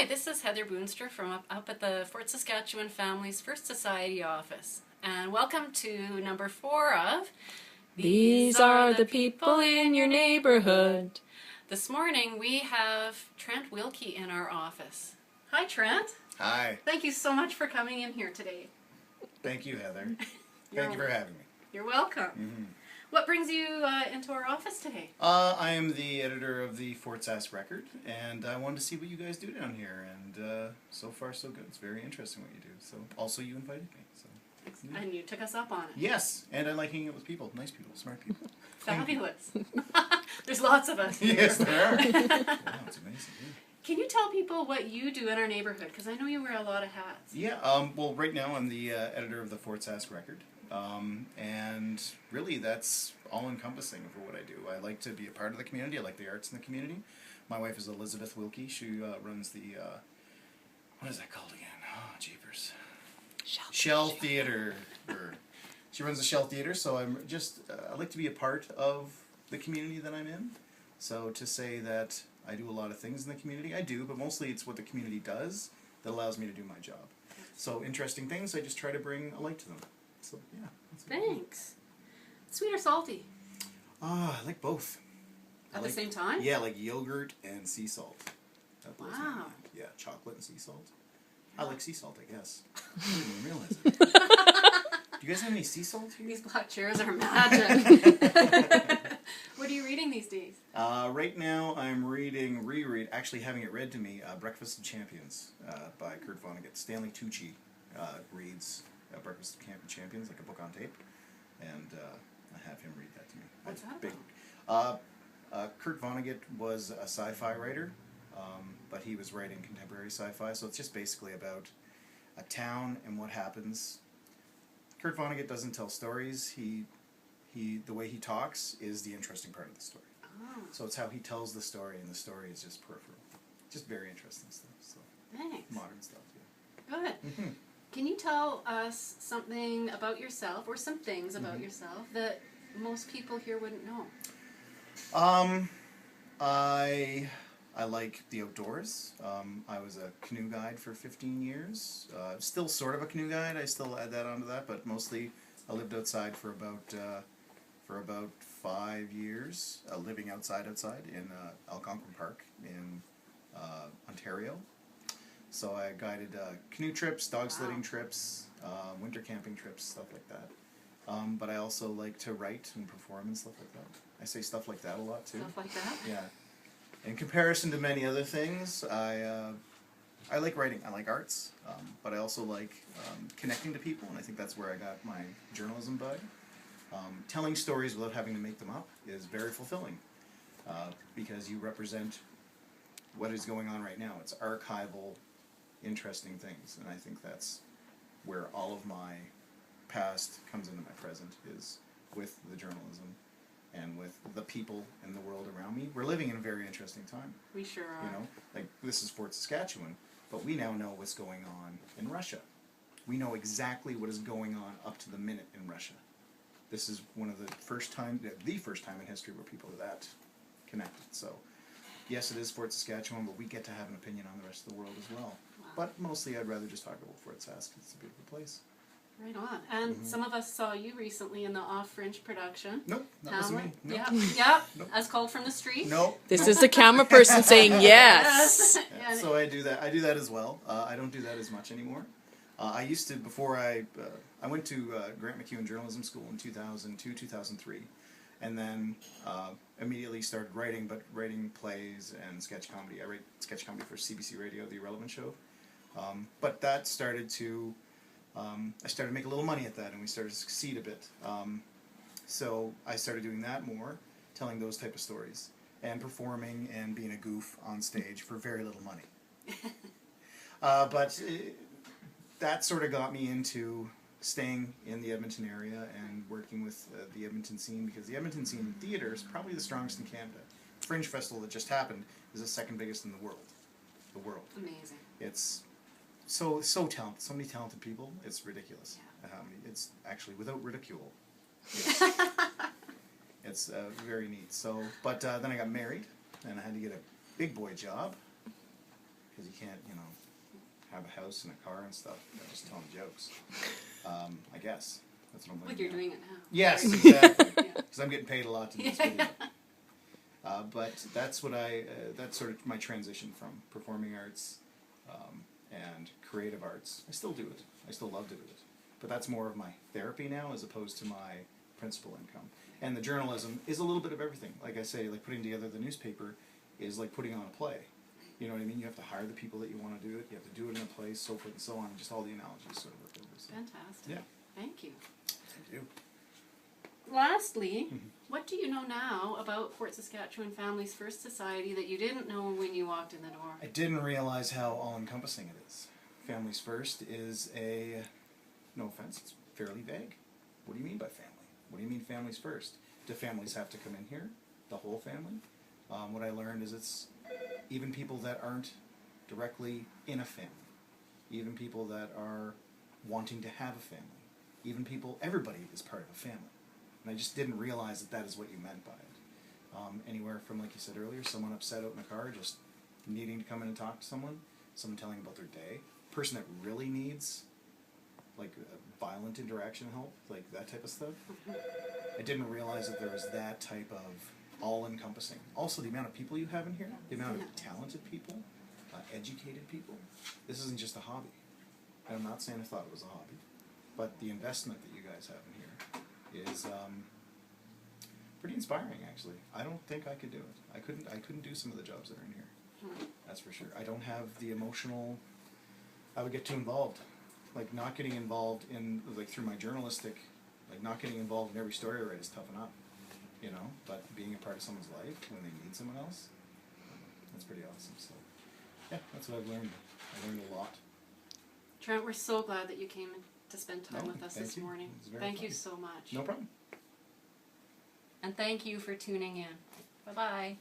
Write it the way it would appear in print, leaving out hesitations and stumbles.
Hi, this is Heather Boonstra from up at the Fort Saskatchewan Families First Society office. And welcome to number 4 of These are the people in your neighborhood. This morning we have Trent Wilkie in our office. Hi, Trent. Hi. Thank you so much for coming in here today. Thank you, Heather. Thank you for having me. You're welcome. Mm-hmm. What brings you into our office today? I am the editor of the Fort Sask Record, and I wanted to see what you guys do down here, and so far so good. It's very interesting what you do. So also you invited me. So. Yeah. And you took us up on it. Yes, and I like hanging out with people, nice people, smart people. Fabulous. There's lots of us here. Yes, there are. Wow, it's amazing. Yeah. Can you tell people what you do in our neighborhood? Because I know you wear a lot of hats. Yeah, well, right now I'm the editor of the Fort Sask Record, and really that's all-encompassing for what I do. I like to be a part of the community. I like the arts in the community. My wife is Elizabeth Wilkie. She runs the, what is that called again? Oh, jeepers. Shell Theater. She runs the Shell Theater, so I'm just, I like to be a part of the community that I'm in. So to say that I do a lot of things in the community, I do, but mostly it's what the community does that allows me to do my job. So interesting things, I just try to bring a light to them. So yeah. Thanks. Sweet or salty? I like both. At the same time? Yeah, like yogurt and sea salt. That blows my Wow. mind. Yeah, chocolate and sea salt. I like sea salt, I guess. I didn't even realize it. Do you guys have any sea salt here? These black chairs are magic. What are you reading these days? Right now I'm reread, actually having it read to me, Breakfast of Champions by Kurt Vonnegut. Stanley Tucci reads Breakfast of Champions, like a book on tape, and I have him read that to me. What's that big. Kurt Vonnegut was a sci-fi writer, but he was writing contemporary sci-fi, so it's just basically about a town and what happens. Kurt Vonnegut doesn't tell stories. The way he talks is the interesting part of the story. Oh. So it's how he tells the story, and the story is just peripheral. Just very interesting stuff. So Thanks. modern stuff, yeah. Good. Can you tell us something about yourself, or some things about yourself, that most people here wouldn't know? I like the outdoors. I was a canoe guide for 15 years. Still sort of a canoe guide. I still add that onto that, but mostly I lived outside for about 5 years, living outside in Algonquin Park in Ontario. So I guided canoe trips, dog sledding trips, winter camping trips, stuff like that. But I also like to write and perform and stuff like that. I say stuff like that a lot too. Stuff like that? Yeah. In comparison to many other things, I like writing. I like arts, but I also like connecting to people, and I think that's where I got my journalism bug. Telling stories without having to make them up is very fulfilling, because you represent what is going on right now. It's archival, interesting things, and I think that's where all of my past comes into my present, is with the journalism and with the people in the world around me. We're living in a very interesting time. We sure are. You know, like this is Fort Saskatchewan, but we now know what's going on in Russia. We know exactly what is going on up to the minute in Russia. This is one of the first time in history where people are that connected. So, yes, it is Fort Saskatchewan, but we get to have an opinion on the rest of the world as well. Wow. But mostly I'd rather just talk about Fort Sask. It's a beautiful place. right on. And some of us saw you recently in the Off-Fringe production. Nope, that wasn't me. Nope. Yeah, Nope. as called from the street. Nope. This is the camera person saying yes. Yeah, so I do that. I do that as well. I don't do that as much anymore. I used to, before I went to Grant MacEwan Journalism School in 2002, 2003, and then immediately started writing, but writing plays and sketch comedy. I write sketch comedy for CBC Radio, The Irrelevant Show. But that started to, I started to make a little money at that, and we started to succeed a bit. So I started doing that more, telling those type of stories, and performing and being a goof on stage for very little money. That sort of got me into staying in the Edmonton area and working with the Edmonton scene, because the Edmonton scene in theatre is probably the strongest in Canada. Fringe Festival that just happened is the second biggest in the world. Amazing. It's so talented, so many talented people. It's ridiculous. Yeah. It's actually without ridicule. It's very neat. So, but then I got married, and I had to get a big boy job. because you can't, you know, have a house and a car and stuff. You're just telling jokes. I guess that's what I'm Like doing. you're doing it now. Yes, exactly. Yeah. Because I'm getting paid a lot to do this video. But that's what that's sort of my transition from performing arts and creative arts. I still do it. I still love to do it. But that's more of my therapy now as opposed to my principal income. And the journalism is a little bit of everything. Like I say, like putting together the newspaper is like putting on a play. You know what I mean? You have to hire the people that you want to do it. You have to do it in a place, so forth and so on. Just all the analogies sort of work over. So. Fantastic. Yeah. Thank you. Thank you. Lastly, what do you know now about Fort Saskatchewan Families First Society that you didn't know when you walked in the door? I didn't realize how all-encompassing it is. Families First is no offense, it's fairly vague. What do you mean by family? What do you mean families first? Do families have to come in here? The whole family? What I learned is it's even people that aren't directly in a family. Even people that are wanting to have a family. Even people, everybody is part of a family. And I just didn't realize that that is what you meant by it. Anywhere from, like you said earlier, someone upset out in a car, just needing to come in and talk to someone telling about their day, person that really needs like violent interaction help, like that type of stuff. I didn't realize that there was that type of all-encompassing. Also, the amount of people you have in here, the amount of talented people, educated people. This isn't just a hobby. And I'm not saying I thought it was a hobby, but the investment that you guys have in here is pretty inspiring, actually. I don't think I could do it. I couldn't do some of the jobs that are in here. That's for sure. I don't have the emotional. I would get too involved. Like not getting involved in, like through my journalistic, like not getting involved in every story I write is tough enough, you know, but being a part of someone's life when they need someone else, that's pretty awesome. So, yeah, that's what I've learned. I learned a lot. Trent, we're so glad that you came in to spend time No, with us thank this you. morning. It was very Thank fun. you so much. No problem. And thank you for tuning in. Bye-bye.